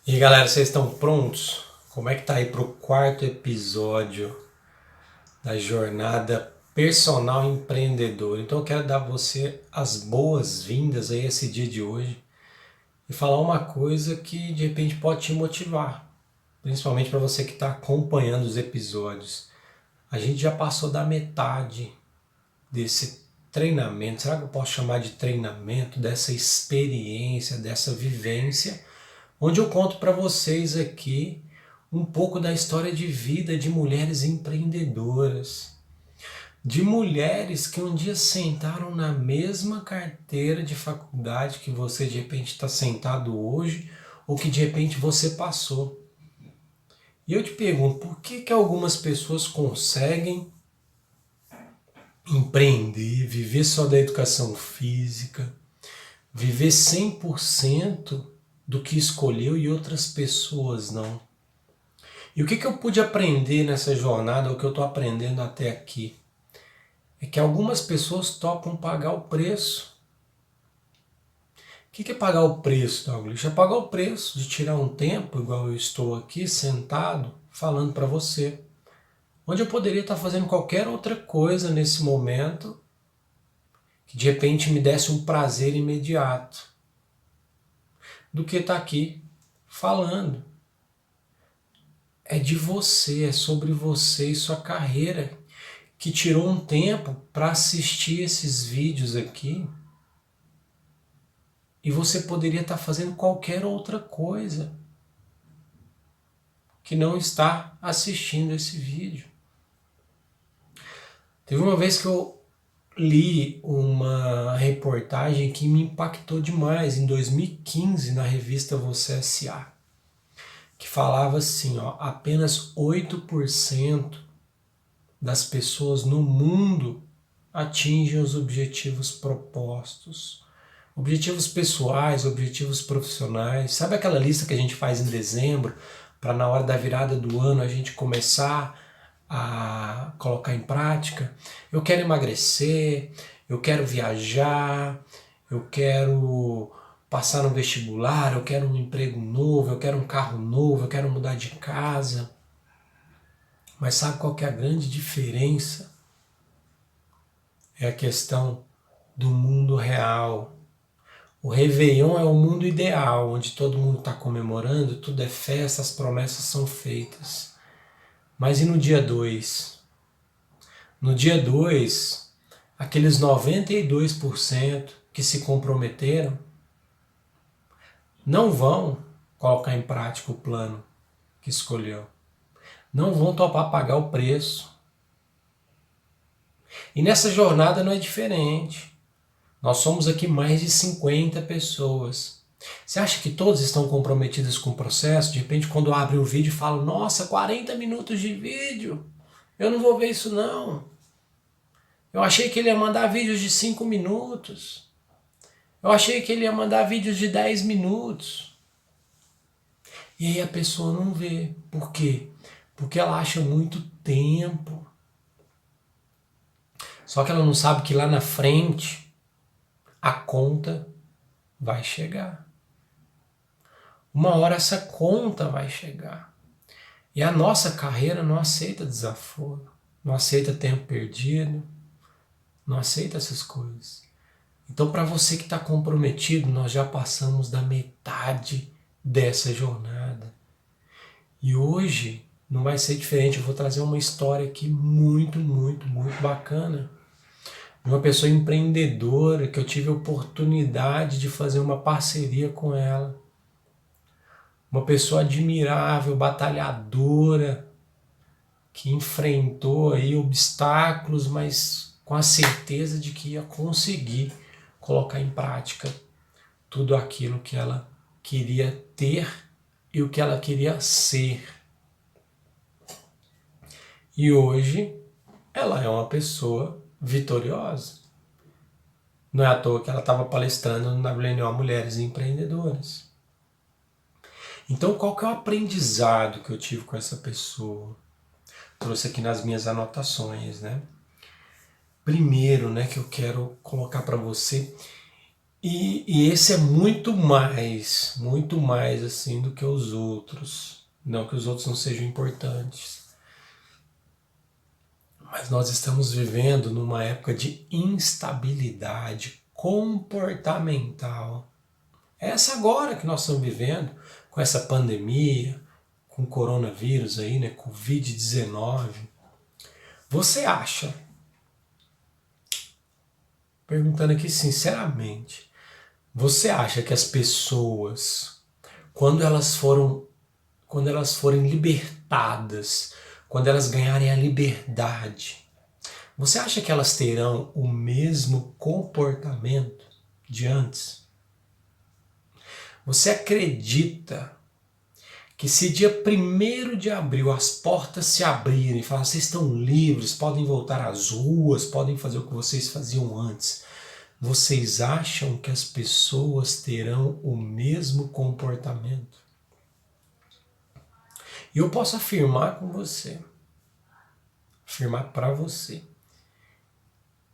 E galera, vocês estão prontos? Como é que tá aí pro quarto episódio da jornada personal empreendedor? Então eu quero dar a você as boas-vindas a esse dia de hoje e falar uma coisa que de repente pode te motivar, principalmente para você que está acompanhando os episódios. A gente já passou da metade desse treinamento, será que eu posso chamar de treinamento, dessa experiência, dessa vivência, onde eu conto para vocês aqui um pouco da história de vida de mulheres empreendedoras, de mulheres que um dia sentaram na mesma carteira de faculdade que você de repente está sentado hoje ou que de repente você passou. E eu te pergunto, por que algumas pessoas conseguem empreender, viver só da educação física, viver 100% do que escolheu e outras pessoas não? E o que eu pude aprender nessa jornada, o que eu estou aprendendo até aqui, é que algumas pessoas topam pagar o preço. O que é pagar o preço, Douglas? É pagar o preço de tirar um tempo, igual eu estou aqui sentado, falando para você, onde eu poderia estar fazendo qualquer outra coisa nesse momento, que de repente me desse um prazer imediato, do que estar aqui falando. É de você, é sobre você e sua carreira, que tirou um tempo para assistir esses vídeos aqui e você poderia estar fazendo qualquer outra coisa que não estar assistindo esse vídeo. Teve uma vez que eu li uma reportagem que me impactou demais, em 2015, na revista Você S.A., que falava assim, ó, apenas 8% das pessoas no mundo atingem os objetivos propostos. Objetivos pessoais, objetivos profissionais. Sabe aquela lista que a gente faz em dezembro para na hora da virada do ano a gente começar a colocar em prática? Eu quero emagrecer, eu quero viajar, eu quero passar no vestibular, eu quero um emprego novo, eu quero um carro novo, eu quero mudar de casa. Mas sabe qual que é a grande diferença? É a questão do mundo real. O Réveillon é o mundo ideal, onde todo mundo está comemorando, tudo é festa, as promessas são feitas. Mas e no dia 2? No dia 2, aqueles 92% que se comprometeram não vão colocar em prática o plano que escolheu. Não vão topar pagar o preço. E nessa jornada não é diferente. Nós somos aqui mais de 50 pessoas. Você acha que todos estão comprometidos com o processo? De repente, quando abre o vídeo, falam: nossa, 40 minutos de vídeo, eu não vou ver isso não. Eu achei que ele ia mandar vídeos de 5 minutos. Eu achei que ele ia mandar vídeos de 10 minutos. E aí a pessoa não vê. Por quê? Porque ela acha muito tempo. Só que ela não sabe que lá na frente a conta vai chegar. Uma hora essa conta vai chegar. E a nossa carreira não aceita desaforo, não aceita tempo perdido, não aceita essas coisas. Então, para você que está comprometido, nós já passamos da metade dessa jornada. E hoje não vai ser diferente. Eu vou trazer uma história aqui muito, muito, muito bacana. De uma pessoa empreendedora que eu tive a oportunidade de fazer uma parceria com ela. Uma pessoa admirável, batalhadora, que enfrentou aí obstáculos, mas com a certeza de que ia conseguir colocar em prática tudo aquilo que ela queria ter e o que ela queria ser. E hoje ela é uma pessoa vitoriosa. Não é à toa que ela estava palestrando na WNO Mulheres Empreendedoras. Então, qual que é o aprendizado que eu tive com essa pessoa? Trouxe aqui nas minhas anotações, né? Primeiro, né, que eu quero colocar para você, E esse é muito mais assim do que os outros. Não que os outros não sejam importantes. Mas nós estamos vivendo numa época de instabilidade comportamental. É essa agora que nós estamos vivendo, com essa pandemia, com o coronavírus aí, né, Covid-19. Você acha, perguntando aqui sinceramente, você acha que as pessoas, quando elas forem libertadas, quando elas ganharem a liberdade, você acha que elas terão o mesmo comportamento de antes? Você acredita que se dia 1º de abril as portas se abrirem e falar, vocês estão livres, podem voltar às ruas, podem fazer o que vocês faziam antes, vocês acham que as pessoas terão o mesmo comportamento? E eu posso afirmar com você, afirmar para você,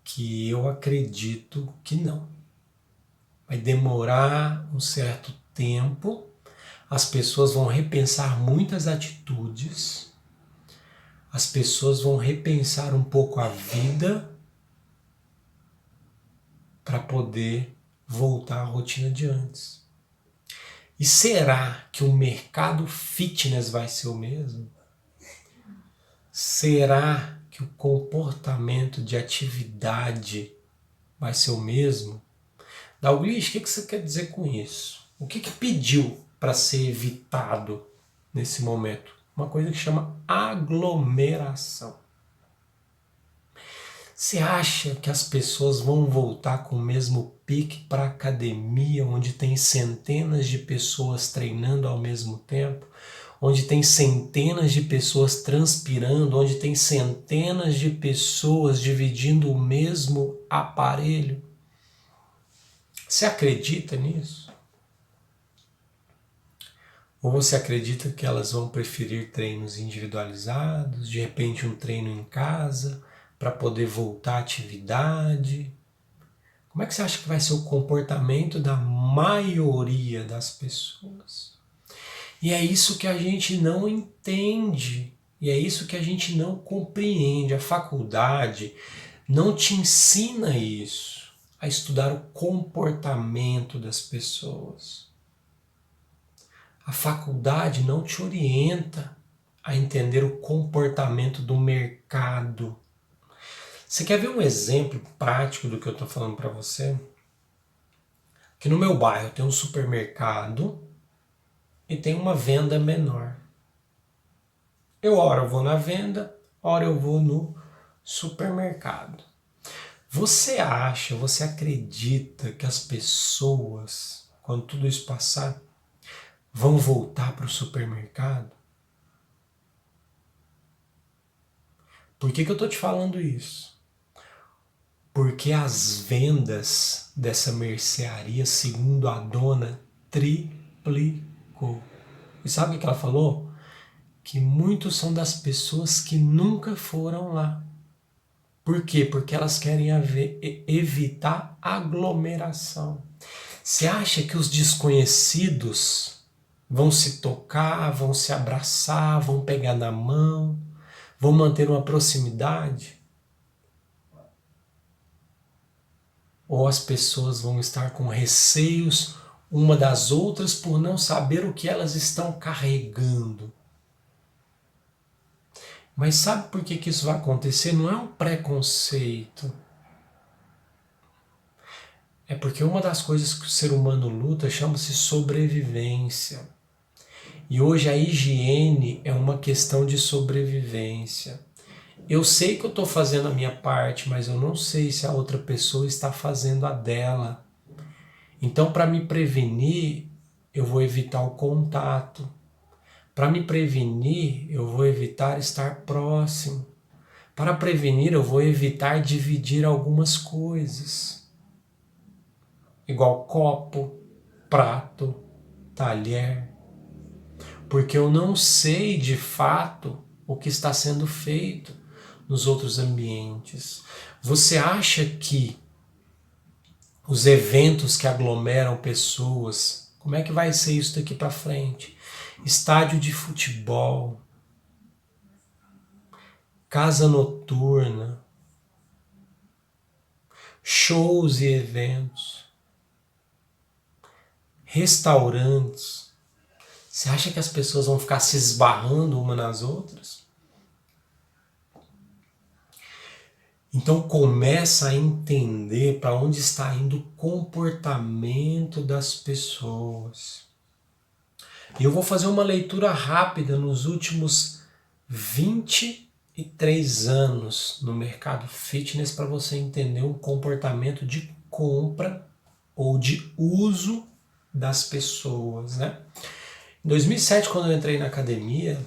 que eu acredito que não. Vai demorar um certo tempo, as pessoas vão repensar muitas atitudes, as pessoas vão repensar um pouco a vida para poder voltar à rotina de antes. E será que o mercado fitness vai ser o mesmo? Será que o comportamento de atividade vai ser o mesmo? Dalglish, o que você quer dizer com isso? O que pediu para ser evitado nesse momento? Uma coisa que chama aglomeração. Você acha que as pessoas vão voltar com o mesmo pique para a academia, onde tem centenas de pessoas treinando ao mesmo tempo, onde tem centenas de pessoas transpirando, onde tem centenas de pessoas dividindo o mesmo aparelho? Você acredita nisso? Ou você acredita que elas vão preferir treinos individualizados, de repente um treino em casa, para poder voltar à atividade? Como é que você acha que vai ser o comportamento da maioria das pessoas? E é isso que a gente não entende, e é isso que a gente não compreende. A faculdade não te ensina isso, a estudar o comportamento das pessoas. A faculdade não te orienta a entender o comportamento do mercado. Você quer ver um exemplo prático do que eu estou falando para você? Que no meu bairro tem um supermercado e tem uma venda menor. Ora eu vou na venda, ora eu vou no supermercado. Você acha, você acredita que as pessoas, quando tudo isso passar, vão voltar para o supermercado? Por que eu estou te falando isso? Porque as vendas dessa mercearia, segundo a dona, triplicou. E sabe o que ela falou? Que muitos são das pessoas que nunca foram lá. Por quê? Porque elas querem evitar aglomeração. Você acha que os desconhecidos vão se tocar, vão se abraçar, vão pegar na mão, vão manter uma proximidade? Ou as pessoas vão estar com receios uma das outras por não saber o que elas estão carregando? Mas sabe por que isso vai acontecer? Não é um preconceito. É porque uma das coisas que o ser humano luta chama-se sobrevivência. E hoje a higiene é uma questão de sobrevivência. Eu sei que eu estou fazendo a minha parte, mas eu não sei se a outra pessoa está fazendo a dela. Então, para me prevenir, eu vou evitar o contato. Para me prevenir, eu vou evitar estar próximo. Para prevenir, eu vou evitar dividir algumas coisas. Igual copo, prato, talher. Porque eu não sei de fato o que está sendo feito nos outros ambientes. Você acha que os eventos que aglomeram pessoas. Como é que vai ser isso daqui para frente? Estádio de futebol, casa noturna, shows e eventos, restaurantes. Você acha que as pessoas vão ficar se esbarrando uma nas outras? Então começa a entender para onde está indo o comportamento das pessoas. E eu vou fazer uma leitura rápida nos últimos 23 anos no mercado fitness para você entender um comportamento de compra ou de uso das pessoas, né? Em 2007, quando eu entrei na academia,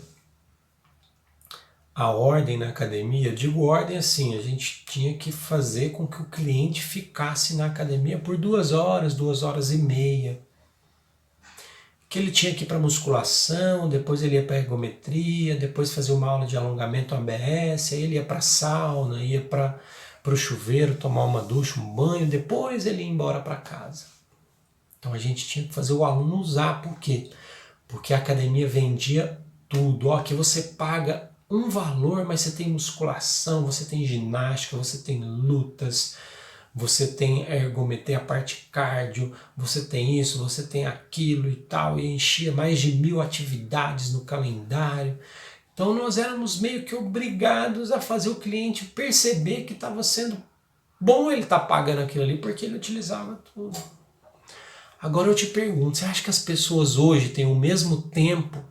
a ordem na academia, digo ordem assim, a gente tinha que fazer com que o cliente ficasse na academia por 2 horas, 2 horas e meia. Que ele tinha que ir para musculação, depois ele ia para ergometria, depois fazia uma aula de alongamento ABS, aí ele ia para sauna, ia para o chuveiro, tomar uma ducha, um banho, depois ele ia embora para casa. Então a gente tinha que fazer o aluno usar, por quê? Porque a academia vendia tudo. Ó, aqui você paga um valor, mas você tem musculação, você tem ginástica, você tem lutas, você tem ergometria, a parte cardio, você tem isso, você tem aquilo e tal, e enchia mais de 1000 atividades no calendário. Então nós éramos meio que obrigados a fazer o cliente perceber que estava sendo bom ele estar pagando aquilo ali, porque ele utilizava tudo. Agora eu te pergunto, você acha que as pessoas hoje têm o mesmo tempo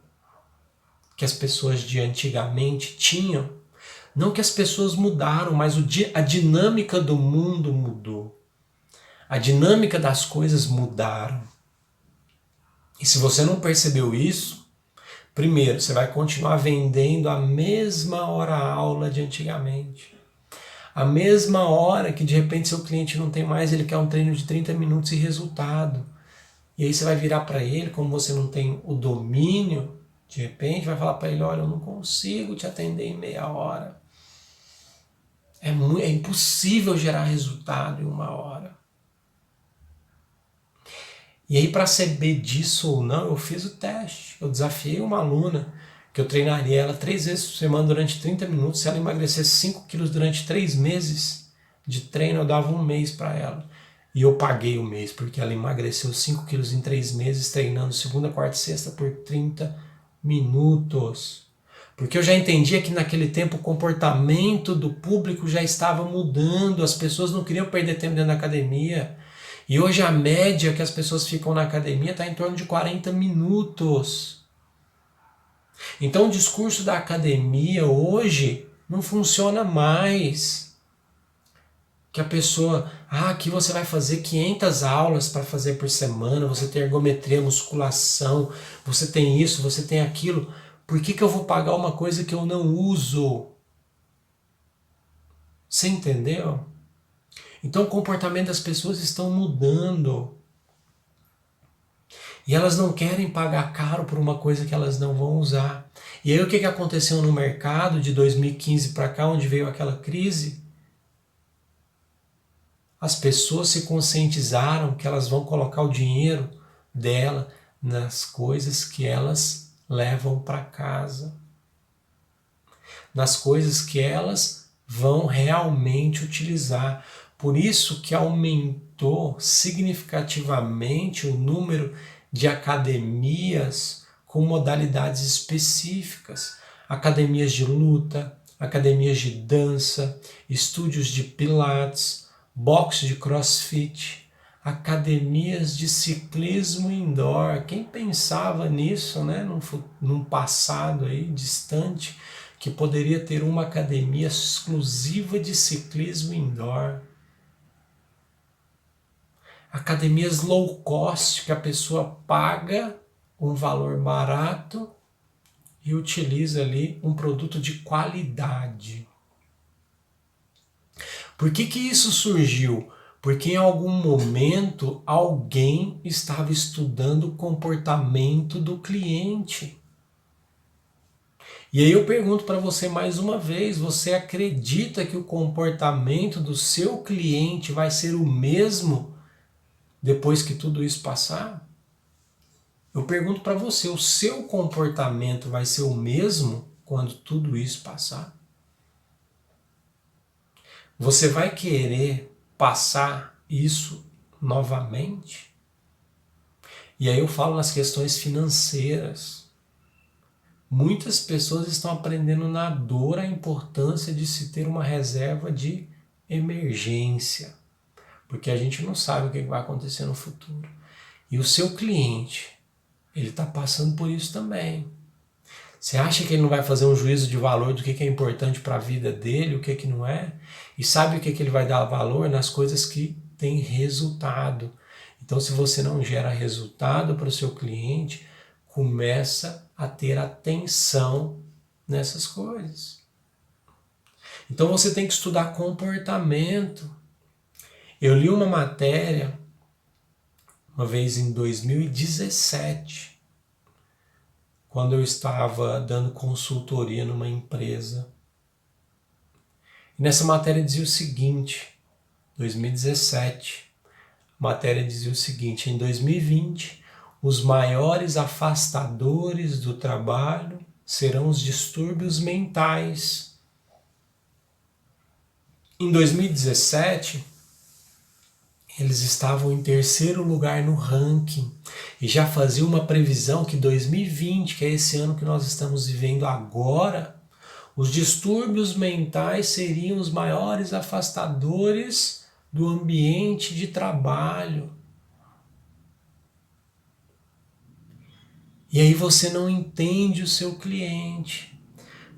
que as pessoas de antigamente tinham? Não que as pessoas mudaram, mas a dinâmica do mundo mudou. A dinâmica das coisas mudaram. E se você não percebeu isso, primeiro, você vai continuar vendendo a mesma hora-aula de antigamente. A mesma hora que de repente seu cliente não tem mais, ele quer um treino de 30 minutos e resultado. E aí você vai virar para ele, como você não tem o domínio, de repente vai falar para ele, olha, eu não consigo te atender em meia hora. É impossível gerar resultado em uma hora. E aí, para saber disso ou não, eu fiz o teste. Eu desafiei uma aluna que eu treinaria ela 3 vezes por semana durante 30 minutos. Se ela emagrecesse 5 quilos durante 3 meses de treino, eu dava 1 mês para ela. E eu paguei o mês, porque ela emagreceu 5 quilos em 3 meses, treinando segunda, quarta e sexta por 30 minutos. Porque eu já entendia que naquele tempo o comportamento do público já estava mudando, as pessoas não queriam perder tempo dentro da academia. E hoje a média que as pessoas ficam na academia está em torno de 40 minutos. Então o discurso da academia hoje não funciona mais. Que a pessoa, aqui você vai fazer 500 aulas para fazer por semana, você tem ergometria, musculação, você tem isso, você tem aquilo. Por que eu vou pagar uma coisa que eu não uso? Você entendeu? Então o comportamento das pessoas estão mudando. E elas não querem pagar caro por uma coisa que elas não vão usar. E aí o que aconteceu no mercado de 2015 para cá, onde veio aquela crise? As pessoas se conscientizaram que elas vão colocar o dinheiro dela nas coisas que elas levam para casa, nas coisas que elas vão realmente utilizar. Por isso que aumentou significativamente o número de academias com modalidades específicas. Academias de luta, academias de dança, estúdios de pilates, boxe de crossfit, academias de ciclismo indoor. Quem pensava nisso, né, num passado aí distante, que poderia ter uma academia exclusiva de ciclismo indoor? Academias low cost, que a pessoa paga um valor barato e utiliza ali um produto de qualidade. Por que isso surgiu? Porque em algum momento alguém estava estudando o comportamento do cliente. E aí eu pergunto para você mais uma vez, você acredita que o comportamento do seu cliente vai ser o mesmo depois que tudo isso passar? Eu pergunto para você, o seu comportamento vai ser o mesmo quando tudo isso passar? Você vai querer passar isso novamente? E aí eu falo nas questões financeiras. Muitas pessoas estão aprendendo na dor a importância de se ter uma reserva de emergência, porque a gente não sabe o que vai acontecer no futuro. E o seu cliente, ele está passando por isso também. Você acha que ele não vai fazer um juízo de valor do que é importante para a vida dele, o que não é? E sabe o que ele vai dar valor? Nas coisas que têm resultado. Então, se você não gera resultado para o seu cliente, começa a ter atenção nessas coisas. Então, você tem que estudar comportamento. Eu li uma matéria uma vez em 2017, quando eu estava dando consultoria numa empresa. E nessa matéria dizia o seguinte, 2017, a matéria dizia o seguinte: em 2020, os maiores afastadores do trabalho serão os distúrbios mentais. Em 2017, eles estavam em terceiro lugar no ranking e já fazia uma previsão que 2020, que é esse ano que nós estamos vivendo agora, os distúrbios mentais seriam os maiores afastadores do ambiente de trabalho. E aí você não entende o seu cliente,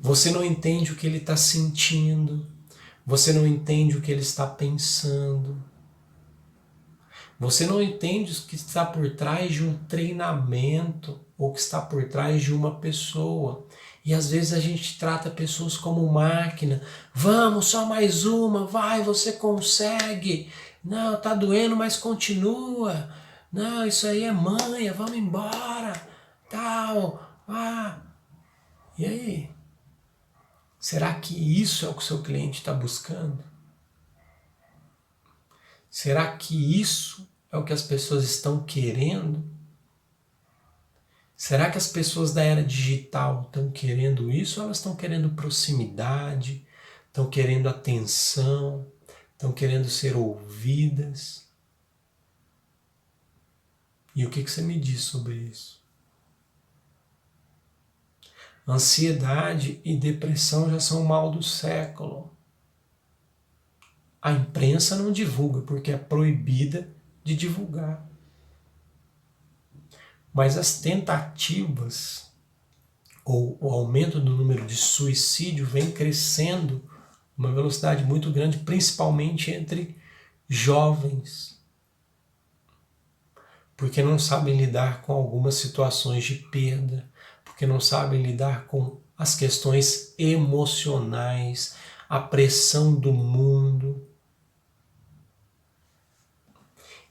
você não entende o que ele está sentindo, você não entende o que ele está pensando. Você não entende o que está por trás de um treinamento ou o que está por trás de uma pessoa. E às vezes a gente trata pessoas como máquina. Vamos, só mais uma, vai, você consegue. Não, tá doendo, mas continua. Não, isso aí é manha, vamos embora. Tal, E aí? Será que isso é o que o seu cliente está buscando? Será que isso é o que as pessoas estão querendo? Será que as pessoas da era digital estão querendo isso ou elas estão querendo proximidade, estão querendo atenção, estão querendo ser ouvidas? E o que você me diz sobre isso? Ansiedade e depressão já são o mal do século. A imprensa não divulga porque é proibida de divulgar. Mas as tentativas ou o aumento do número de suicídio vem crescendo uma velocidade muito grande, principalmente entre jovens, porque não sabem lidar com algumas situações de perda, porque não sabem lidar com as questões emocionais, a pressão do mundo.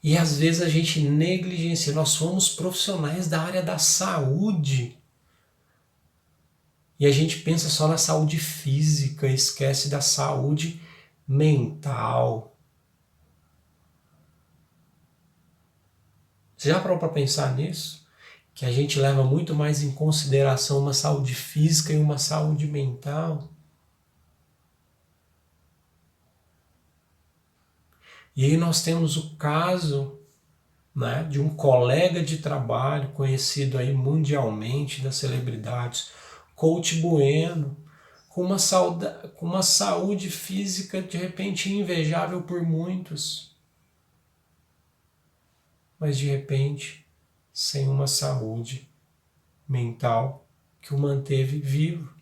E às vezes a gente negligencia. Nós somos profissionais da área da saúde e a gente pensa só na saúde física, esquece da saúde mental. Você já parou para pensar nisso? Que a gente leva muito mais em consideração uma saúde física e uma saúde mental? E aí nós temos o caso, né, de um colega de trabalho conhecido aí mundialmente das celebridades, Coach Bueno, com uma saúde física de repente invejável por muitos, mas de repente sem uma saúde mental que o manteve vivo.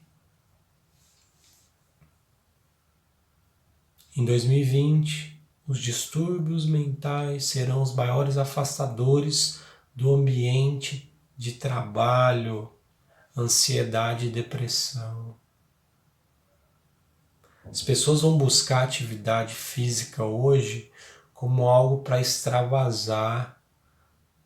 Em 2020, os distúrbios mentais serão os maiores afastadores do ambiente de trabalho, ansiedade e depressão. As pessoas vão buscar atividade física hoje como algo para extravasar,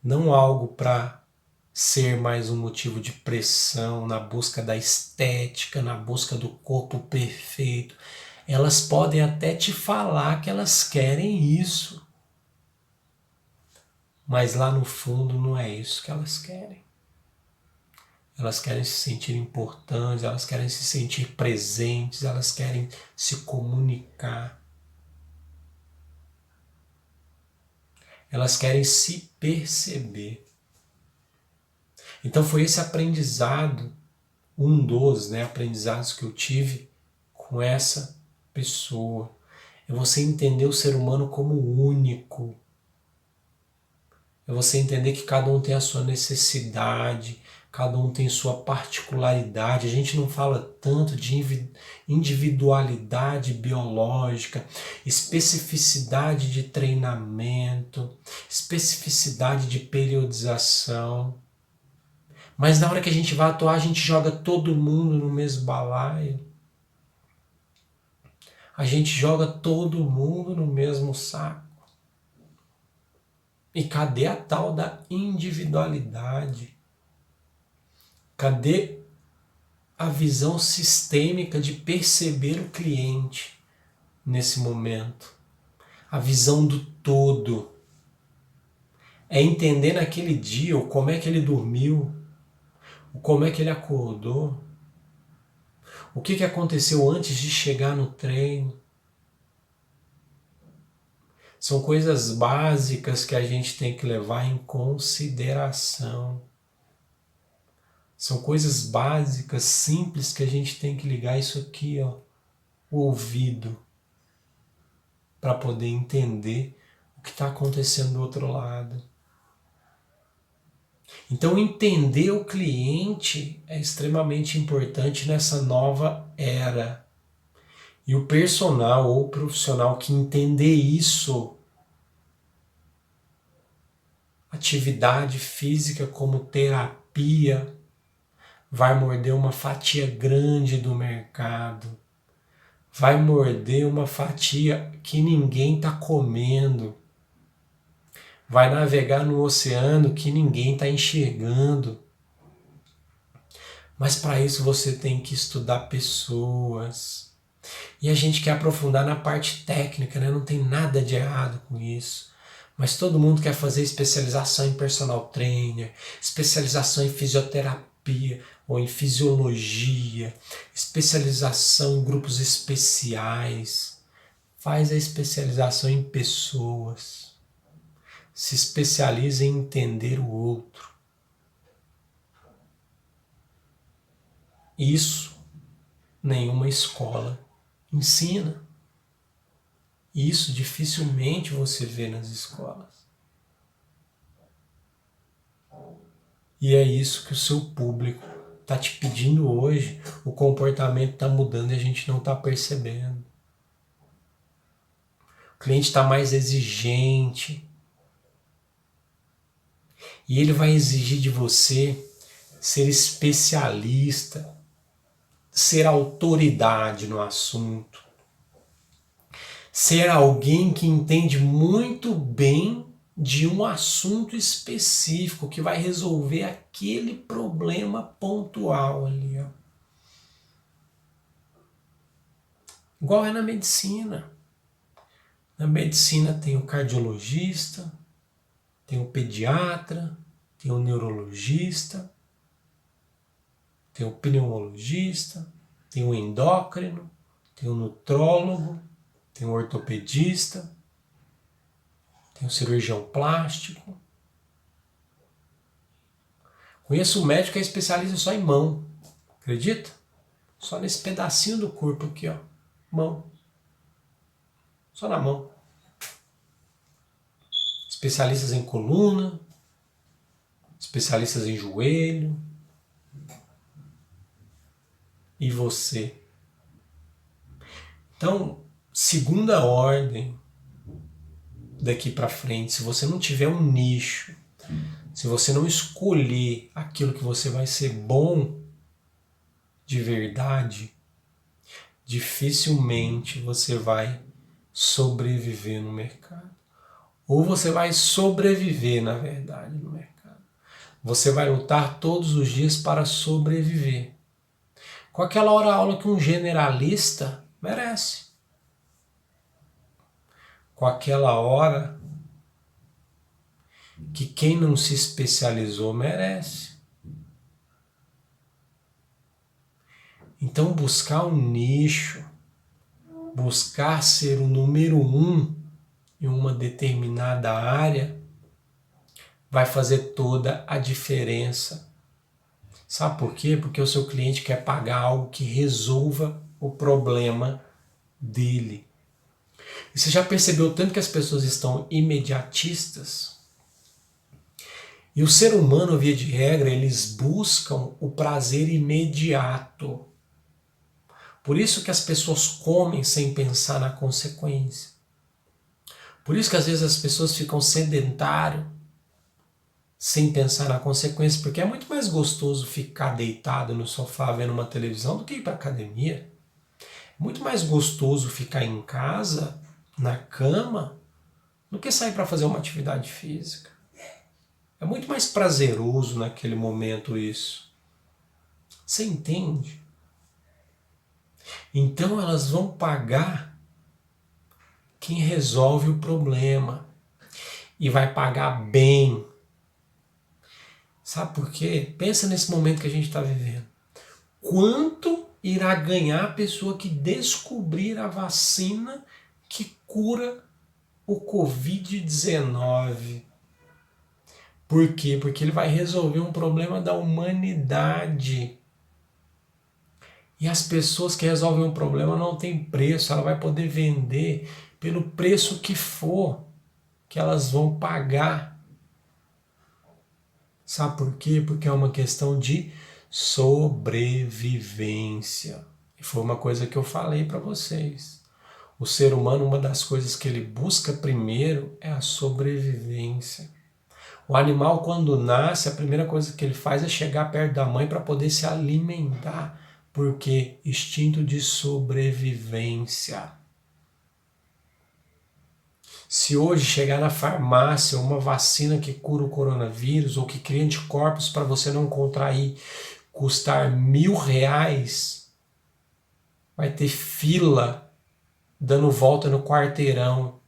não algo para ser mais um motivo de pressão na busca da estética, na busca do corpo perfeito. Elas podem até te falar que elas querem isso, mas lá no fundo não é isso que elas querem. Elas querem se sentir importantes, elas querem se sentir presentes, elas querem se comunicar. Elas querem se perceber. Então foi esse aprendizado, um dos aprendizados que eu tive com essa pessoa. É você entender o ser humano como único. É você entender que cada um tem a sua necessidade, cada um tem sua particularidade. A gente não fala tanto de individualidade biológica, especificidade de treinamento, especificidade de periodização. Mas na hora que a gente vai atuar, a gente joga todo mundo no mesmo balaio. A gente joga todo mundo no mesmo saco. E cadê a tal da individualidade? Cadê a visão sistêmica de perceber o cliente nesse momento? A visão do todo. É entender naquele dia o como é que ele dormiu, o como é que ele acordou, o que aconteceu antes de chegar no treino. São coisas básicas que a gente tem que levar em consideração. São coisas básicas, simples, que a gente tem que ligar isso aqui, ó, o ouvido, para poder entender o que está acontecendo do outro lado. Então entender o cliente é extremamente importante nessa nova era. E o personal ou profissional que entender isso, atividade física como terapia, vai morder uma fatia grande do mercado. Vai morder uma fatia que ninguém está comendo. Vai navegar no oceano que ninguém está enxergando. Mas para isso você tem que estudar pessoas. E a gente quer aprofundar na parte técnica, né? Não tem nada de errado com isso. Mas todo mundo quer fazer especialização em personal trainer, especialização em fisioterapia ou em fisiologia, especialização em grupos especiais. Faz a especialização em pessoas. Se especializa em entender o outro. Isso nenhuma escola ensina. Isso dificilmente você vê nas escolas. E é isso que o seu público está te pedindo hoje. O comportamento está mudando e a gente não está percebendo. O cliente está mais exigente. E ele vai exigir de você ser especialista, ser autoridade no assunto, ser alguém que entende muito bem de um assunto específico, que vai resolver aquele problema pontual ali, ó. Igual é na medicina. Na medicina tem o cardiologista, tem o pediatra, tem o neurologista, tem o pneumologista, tem o endócrino, tem o nutrólogo, tem o ortopedista, tem o cirurgião plástico. Conheço um médico que é especialista só em mão, acredita? Só nesse pedacinho do corpo aqui, ó, mão. Só na mão. Especialistas em coluna, especialistas em joelho. E você? Então, segunda ordem daqui para frente, se você não tiver um nicho, se você não escolher aquilo que você vai ser bom de verdade, dificilmente você vai sobreviver no mercado. Ou você vai sobreviver, na verdade, no mercado. Você vai lutar todos os dias para sobreviver. Com aquela hora aula que um generalista merece. Com aquela hora que quem não se especializou merece. Então buscar um nicho, buscar ser o número 1 em uma determinada área vai fazer toda a diferença. Sabe por quê? Porque o seu cliente quer pagar algo que resolva o problema dele. E você já percebeu tanto que as pessoas estão imediatistas? E o ser humano, via de regra, eles buscam o prazer imediato. Por isso que as pessoas comem sem pensar na consequência. Por isso que às vezes as pessoas ficam sedentárias sem pensar na consequência, porque é muito mais gostoso ficar deitado no sofá vendo uma televisão do que ir para a academia. É muito mais gostoso ficar em casa, na cama, do que sair para fazer uma atividade física. É muito mais prazeroso naquele momento isso. Você entende? Então elas vão pagar quem resolve o problema. E vai pagar bem. Sabe por quê? Pensa nesse momento que a gente está vivendo. Quanto irá ganhar a pessoa que descobrir a vacina que cura o Covid-19? Por quê? Porque ele vai resolver um problema da humanidade. E as pessoas que resolvem um problema não têm preço, ela vai poder vender pelo preço que for, que elas vão pagar. Sabe por quê? Porque é uma questão de sobrevivência. E foi uma coisa que eu falei para vocês. O ser humano, uma das coisas que ele busca primeiro é a sobrevivência. O animal, quando nasce, a primeira coisa que ele faz é chegar perto da mãe para poder se alimentar. Porque instinto de sobrevivência. Se hoje chegar na farmácia uma vacina que cura o coronavírus ou que cria anticorpos para você não contrair custar R$1.000, vai ter fila dando volta no quarteirão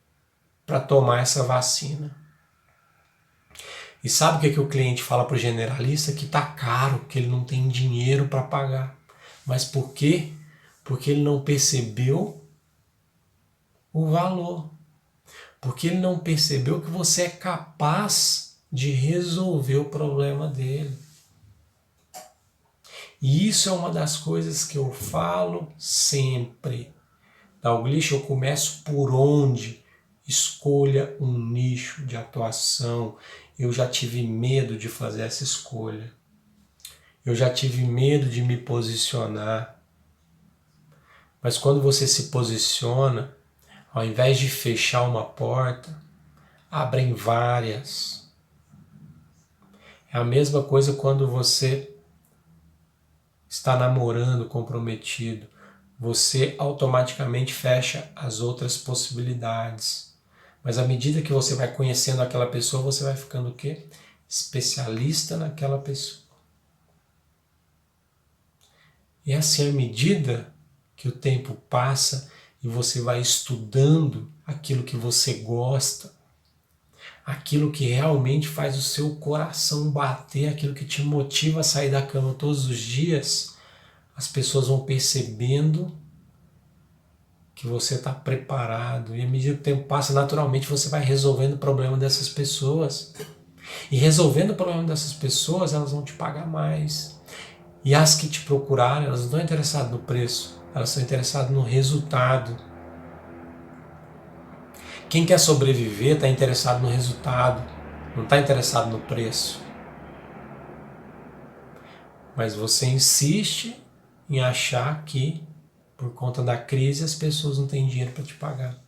para tomar essa vacina. E sabe o que o cliente fala para o generalista? Que está caro, que ele não tem dinheiro para pagar. Mas por quê? Porque ele não percebeu o valor. Porque ele não percebeu que você é capaz de resolver o problema dele. E isso é uma das coisas que eu falo sempre. Dalglish, eu começo por onde? Escolha um nicho de atuação. Eu já tive medo de fazer essa escolha. Eu já tive medo de me posicionar. Mas quando você se posiciona, ao invés de fechar uma porta, abrem várias. É a mesma coisa quando você está namorando, comprometido. Você automaticamente fecha as outras possibilidades. Mas à medida que você vai conhecendo aquela pessoa, você vai ficando o quê? Especialista naquela pessoa. E assim, à medida que o tempo passa e você vai estudando aquilo que você gosta, aquilo que realmente faz o seu coração bater, aquilo que te motiva a sair da cama todos os dias, as pessoas vão percebendo que você está preparado. E à medida que o tempo passa, naturalmente você vai resolvendo o problema dessas pessoas. E resolvendo o problema dessas pessoas, elas vão te pagar mais. E as que te procurarem, elas não estão interessadas no preço, elas estão interessadas no resultado. Quem quer sobreviver está interessado no resultado, não está interessado no preço. Mas você insiste em achar que, por conta da crise, as pessoas não têm dinheiro para te pagar.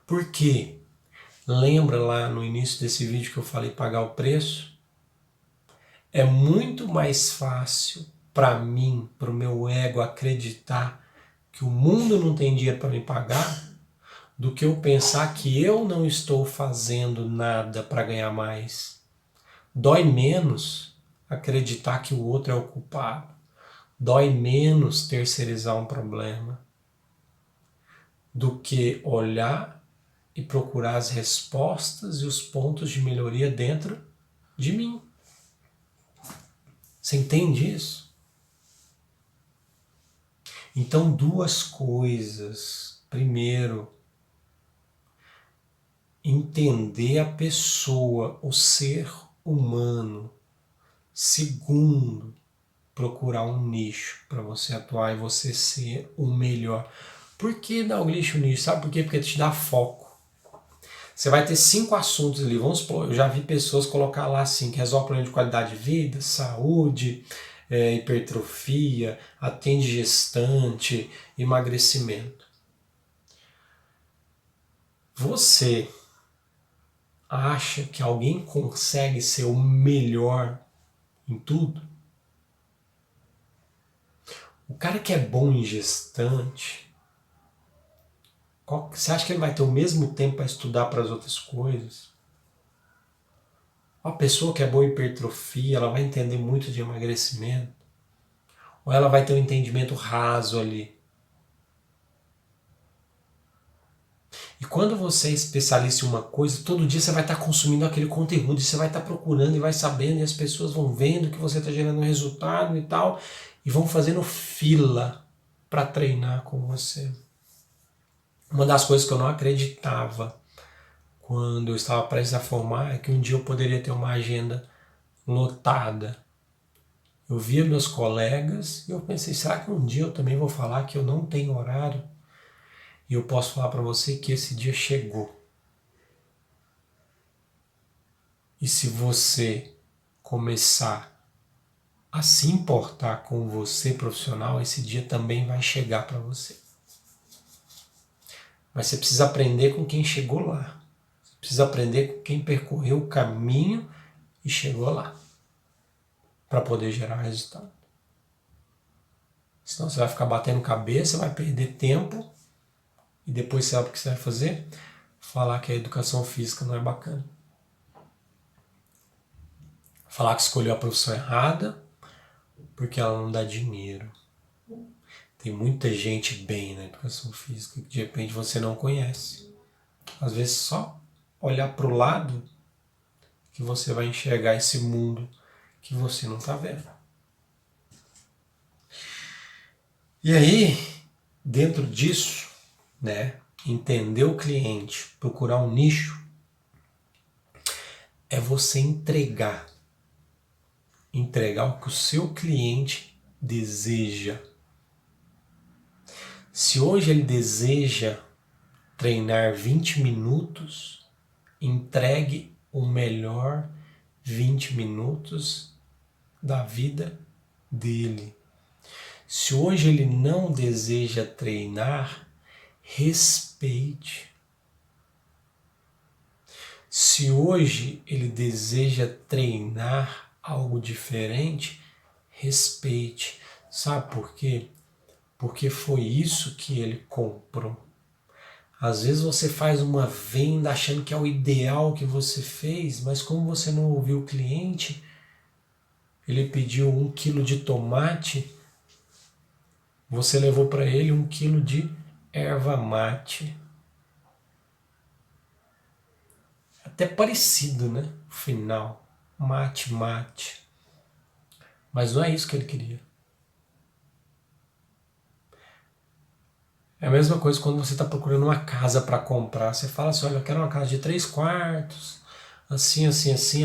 Por quê? Lembra lá no início desse vídeo que eu falei pagar o preço? É muito mais fácil para mim, para o meu ego acreditar que o mundo não tem dinheiro para me pagar do que eu pensar que eu não estou fazendo nada para ganhar mais. Dói menos acreditar que o outro é o culpado. Dói menos terceirizar um problema do que olhar e procurar as respostas e os pontos de melhoria dentro de mim. Você entende isso? Então, duas coisas. Primeiro, entender a pessoa, o ser humano. Segundo, procurar um nicho para você atuar e você ser o melhor. Por que dar o nicho? Sabe por quê? Porque te dá foco. Você vai ter 5 assuntos ali, vamos supor, eu já vi pessoas colocar lá assim, que resolve problema de qualidade de vida, saúde, hipertrofia, atende gestante, emagrecimento. Você acha que alguém consegue ser o melhor em tudo? O cara que é bom em gestante, você acha que ele vai ter o mesmo tempo para estudar para as outras coisas? A pessoa que é boa em hipertrofia, ela vai entender muito de emagrecimento? Ou ela vai ter um entendimento raso ali? E quando você é especialista em uma coisa, todo dia você vai estar consumindo aquele conteúdo, e você vai estar procurando e vai sabendo, e as pessoas vão vendo que você está gerando um resultado e tal, e vão fazendo fila para treinar com você. Uma das coisas que eu não acreditava quando eu estava prestes a formar é que um dia eu poderia ter uma agenda lotada. Eu via meus colegas e eu pensei, será que um dia eu também vou falar que eu não tenho horário? E eu posso falar para você que esse dia chegou. E se você começar a se importar com você profissional, esse dia também vai chegar para você. Mas você precisa aprender com quem chegou lá. Você precisa aprender com quem percorreu o caminho e chegou lá, para poder gerar resultado. Senão você vai ficar batendo cabeça, vai perder tempo e depois sabe o que você vai fazer? Falar que a educação física não é bacana. Falar que escolheu a profissão errada porque ela não dá dinheiro. Tem muita gente bem na educação física que de repente você não conhece. Às vezes só olhar para o lado que você vai enxergar esse mundo que você não está vendo. E aí, dentro disso, né, entender o cliente, procurar um nicho, é você entregar o que o seu cliente deseja. Se hoje ele deseja treinar 20 minutos, entregue o melhor 20 minutos da vida dele. Se hoje ele não deseja treinar, respeite. Se hoje ele deseja treinar algo diferente, respeite. Sabe por quê? Porque foi isso que ele comprou. Às vezes você faz uma venda achando que é o ideal que você fez, mas como você não ouviu o cliente, ele pediu 1 quilo de tomate, você levou para ele 1 quilo de erva mate. Até parecido, né? O final. Mate. Mas não é isso que ele queria. É a mesma coisa quando você está procurando uma casa para comprar. Você fala assim, olha, eu quero uma casa de 3 quartos, assim,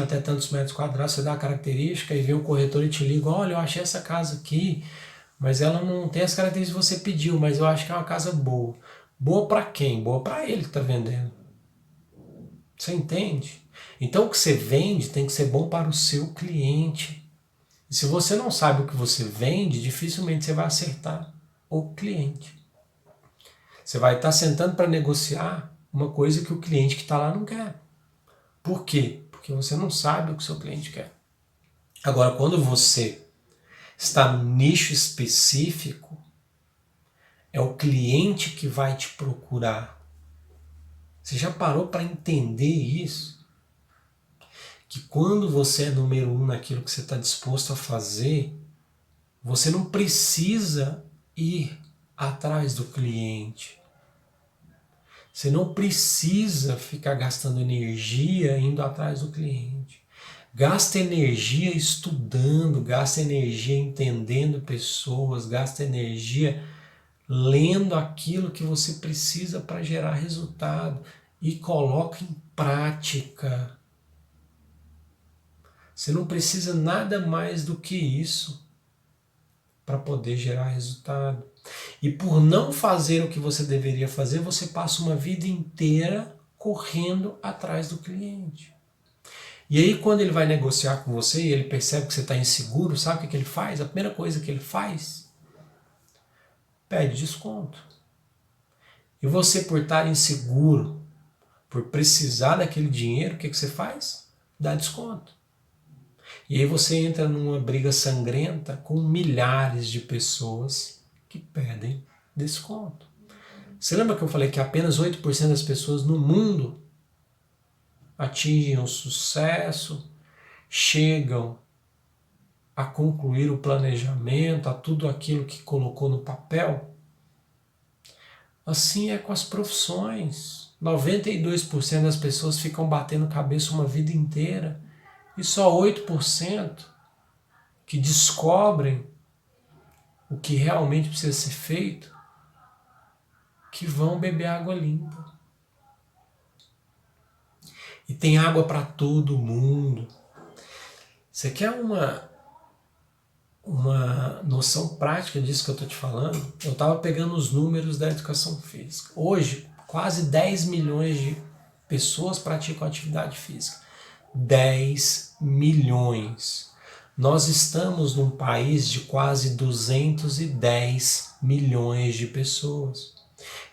até tantos metros quadrados. Você dá a característica e vem o corretor e te liga, olha, eu achei essa casa aqui, mas ela não tem as características que você pediu, mas eu acho que é uma casa boa. Boa para quem? Boa para ele que está vendendo. Você entende? Então o que você vende tem que ser bom para o seu cliente. E se você não sabe o que você vende, dificilmente você vai acertar o cliente. Você vai estar sentando para negociar uma coisa que o cliente que está lá não quer. Por quê? Porque você não sabe o que o seu cliente quer. Agora, quando você está num nicho específico, é o cliente que vai te procurar. Você já parou para entender isso? Que quando você é número 1 naquilo que você está disposto a fazer, você não precisa ir atrás do cliente. Você não precisa ficar gastando energia indo atrás do cliente. Gasta energia estudando, gasta energia entendendo pessoas, gasta energia lendo aquilo que você precisa para gerar resultado e coloca em prática. Você não precisa nada mais do que isso para poder gerar resultado. E por não fazer o que você deveria fazer, você passa uma vida inteira correndo atrás do cliente. E aí quando ele vai negociar com você e ele percebe que você está inseguro, sabe o que ele faz? A primeira coisa que ele faz, pede desconto. E você, por estar inseguro, por precisar daquele dinheiro, o que você faz? Dá desconto. E aí você entra numa briga sangrenta com milhares de pessoas que pedem desconto. Você lembra que eu falei que apenas 8% das pessoas no mundo atingem o sucesso, chegam a concluir o planejamento, a tudo aquilo que colocou no papel? Assim é com as profissões. 92% das pessoas ficam batendo cabeça uma vida inteira e só 8% que descobrem o que realmente precisa ser feito, que vão beber água limpa. E tem água para todo mundo. Você quer uma noção prática disso que eu estou te falando? Eu estava pegando os números da educação física. Hoje, quase 10 milhões de pessoas praticam atividade física. 10 milhões. Nós estamos num país de quase 210 milhões de pessoas.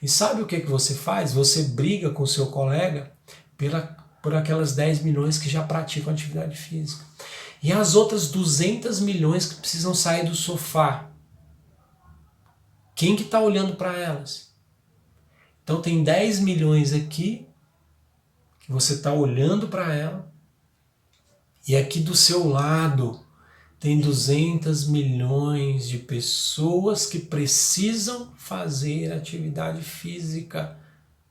E sabe o que você faz? Você briga com seu colega por aquelas 10 milhões que já praticam atividade física. E as outras 200 milhões que precisam sair do sofá, quem que está olhando para elas? Então tem 10 milhões aqui, que você está olhando para ela, e aqui do seu lado tem 200 milhões de pessoas que precisam fazer atividade física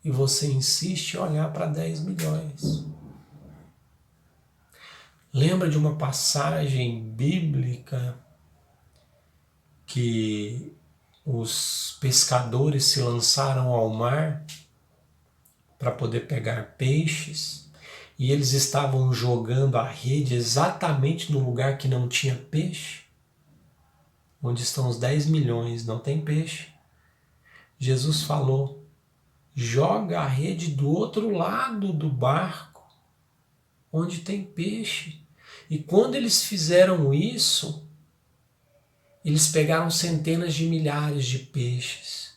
e você insiste em olhar para 10 milhões. Lembra de uma passagem bíblica que os pescadores se lançaram ao mar para poder pegar peixes e eles estavam jogando a rede exatamente no lugar que não tinha peixe? Onde estão os 10 milhões, não tem peixe. Jesus falou: joga a rede do outro lado do barco, onde tem peixe. E quando eles fizeram isso, eles pegaram centenas de milhares de peixes.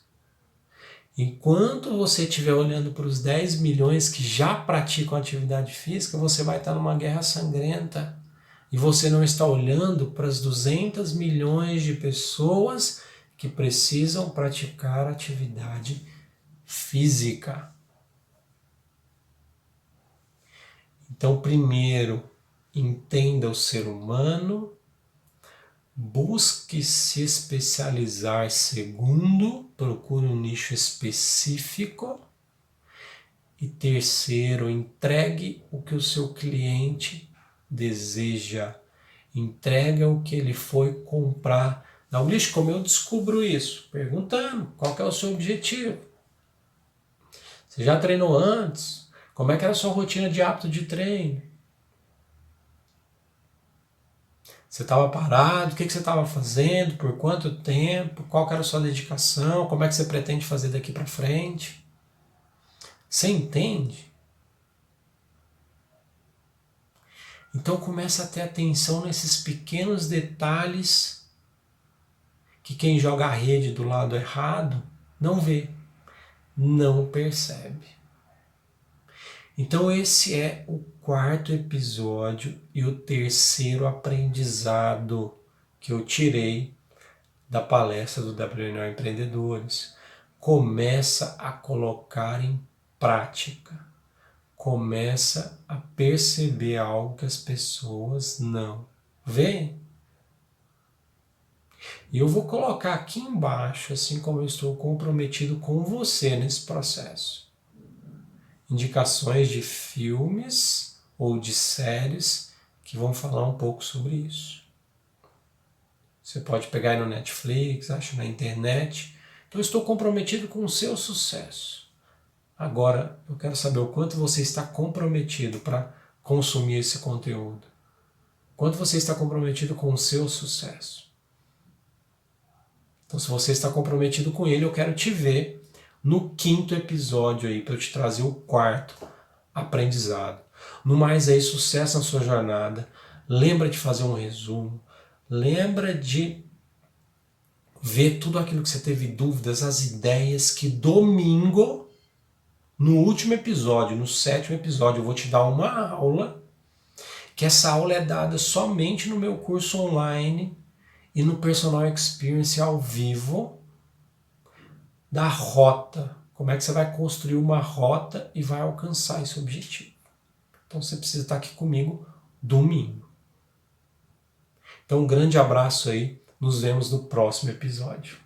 Enquanto você estiver olhando para os 10 milhões que já praticam atividade física, você vai estar numa guerra sangrenta. E você não está olhando para as 200 milhões de pessoas que precisam praticar atividade física. Então, primeiro, entenda o ser humano, busque se especializar. Segundo, procure um nicho específico. E terceiro, entregue o que o seu cliente deseja. Entrega o que ele foi comprar. Dalgleish, como eu descubro isso? Perguntando, qual que é o seu objetivo? Você já treinou antes? Como é que era a sua rotina de hábito de treino? Você estava parado? O que você estava fazendo? Por quanto tempo? Qual que era a sua dedicação? Como é que você pretende fazer daqui para frente? Você entende? Então começa a ter atenção nesses pequenos detalhes que quem joga a rede do lado errado não vê, não percebe. Então esse é o quarto episódio e o terceiro aprendizado que eu tirei da palestra do WNO Empreendedores. Começa a colocar em prática. Começa a perceber algo que as pessoas não veem. E eu vou colocar aqui embaixo, assim como eu estou comprometido com você nesse processo, indicações de filmes ou de séries que vão falar um pouco sobre isso. Você pode pegar aí no Netflix, acha na internet. Então, eu estou comprometido com o seu sucesso. Agora, eu quero saber o quanto você está comprometido para consumir esse conteúdo. Quanto você está comprometido com o seu sucesso. Então, se você está comprometido com ele, eu quero te ver no 5º episódio aí, para eu te trazer o 4º aprendizado. No mais aí, sucesso na sua jornada. Lembra de fazer um resumo. Lembra de ver tudo aquilo que você teve dúvidas, as ideias, que domingo, no último episódio, no 7º episódio, eu vou te dar uma aula, que essa aula é dada somente no meu curso online e no Personal Experience ao vivo, da rota. Como é que você vai construir uma rota e vai alcançar esse objetivo. Então você precisa estar aqui comigo domingo. Então um grande abraço aí, nos vemos no próximo episódio.